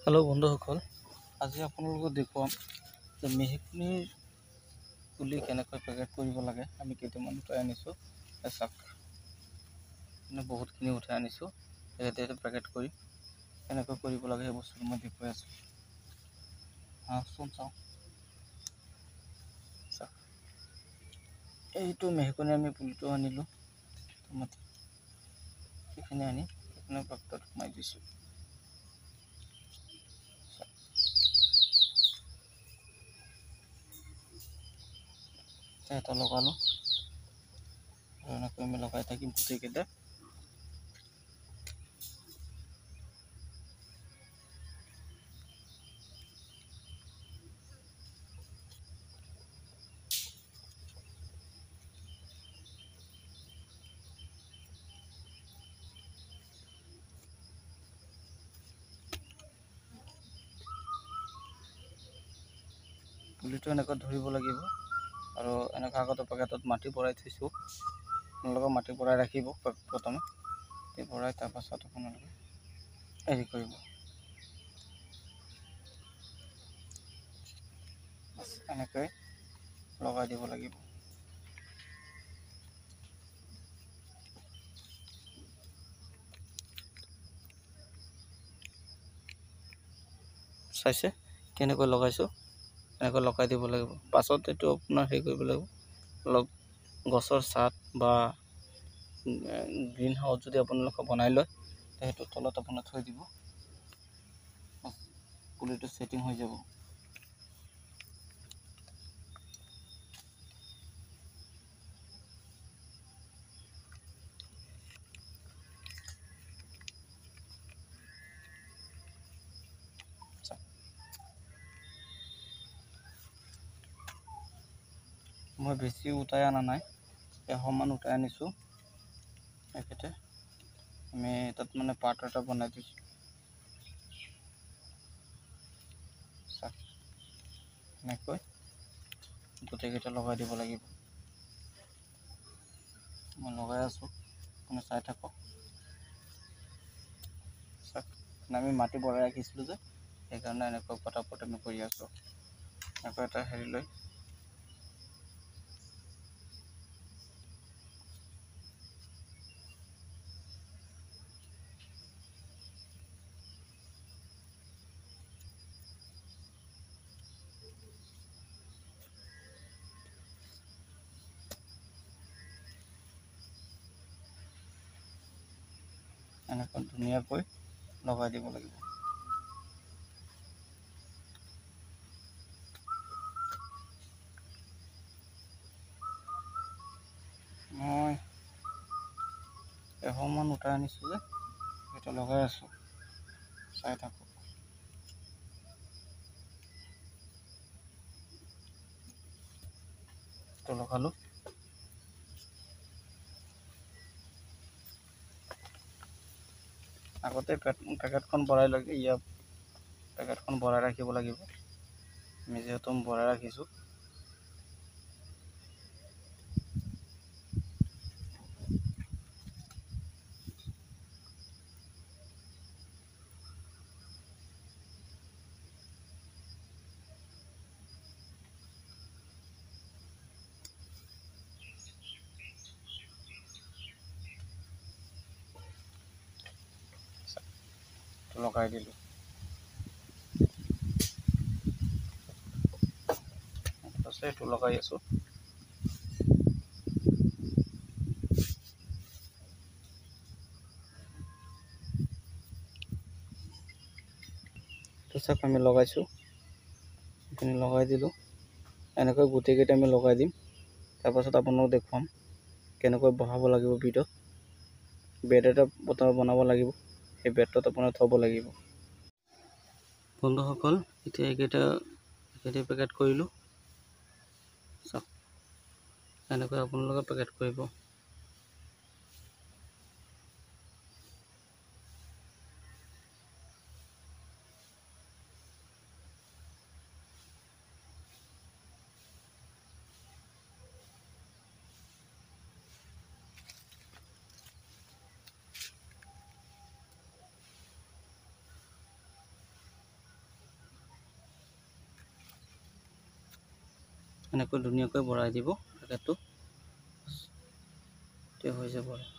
Hello बंधुसकल आज आपलोगों देखुৱাম যে মেহগনিৰ পুলি কেনেকৈ পেকেট কৰিব লাগে। আমি কেইটামান উঠাই আনিছোঁ, চাওক মানে বহুতখিনি উঠাই আনিছোঁ। ইয়াতে পেকেট কৰি কেনেকৈ কৰিব লাগে সেই বস্তুটো মই দেখুৱাই আছোঁ। চাওক এইটো মেহগনি আমি পুলিটো আনিলোঁ, সেইখিনি আনি সেইখিনি পেকেটত সোমাই দিছোঁ। এটা লগালোঁ, এনেকৈ আমি লগাই থাকিম গোটেইকেইটা। পুলিটো এনেকৈ ধৰিব লাগিব আৰু এনেকৈ আগতে পেকেটত মাটি ভৰাই থৈছোঁ। আপোনালোকে মাটি ভৰাই ৰাখিব প্ৰথমে, মাটি ভৰাই তাৰপাছত আপোনালোকে হেৰি কৰিব, এনেকৈ লগাই দিব লাগিব। চাইছে কেনেকৈ লগাইছোঁ, এনেকৈ লগাই দিব লাগিব। পাছত এইটো আপোনাৰ হেৰি কৰিব লাগিব, অলপ গছৰ ছাট বা গ্ৰীণ হাউচ যদি আপোনালোকে বনাই লয়, সেইটো তলত আপোনাৰ থৈ দিব, পুলিটো ছেটিং হৈ যাব। মই বেছি উঠাই অনা নাই, 100 মান উঠাই আনিছোঁ। একেতে আমি তাত মানে পাৰ্ট এটা বনাই দিছোঁ। এনেকৈ গোটেইকেইটা লগাই দিব লাগিব। মই লগাই আছোঁ, আপুনি চাই থাকক। আমি মাটি ভৰাই ৰাখিছিলোঁ যে, সেইকাৰণে এনেকৈ পটাপট আমি কৰি আছোঁ। এনেকৈ এটা হেৰি লৈ এনেকৈ ধুনীয়াকৈ লগাই দিব লাগিব। মই 100 মান উঠাই আনিছোঁ যে, সেইটো লগাই আছোঁ, চাই থাকক। তো লগালোঁ, আগতে পেকেটখন ভৰাই পেকেটখন ভৰাই ৰাখিব লাগিব। আমি যিহেতু ভৰাই ৰাখিছোঁ, লগাই দিলোঁ। এইটো লগাই আছোঁ। চাওক আমি লগাইছোঁ, এইখিনি লগাই দিলোঁ। এনেকৈ গোটেইকেইটা আমি লগাই দিম, তাৰপাছত আপোনালোকক দেখুৱাম কেনেকৈ বহাব লাগিব ভিতৰত। বেড এটা বনাব লাগিব, সেই বেডটোত আপোনাৰ থ'ব লাগিব। বন্ধুসকল, এতিয়া এইকেইটা পেকেট কৰিলোঁ, চাওক এনেকৈ আপোনালোকে পেকেট কৰিব। এনেকৈ ধুনীয়াকৈ বঢ়াই দিব পেকেটটো, তেতিয়া হৈ যাব আৰু।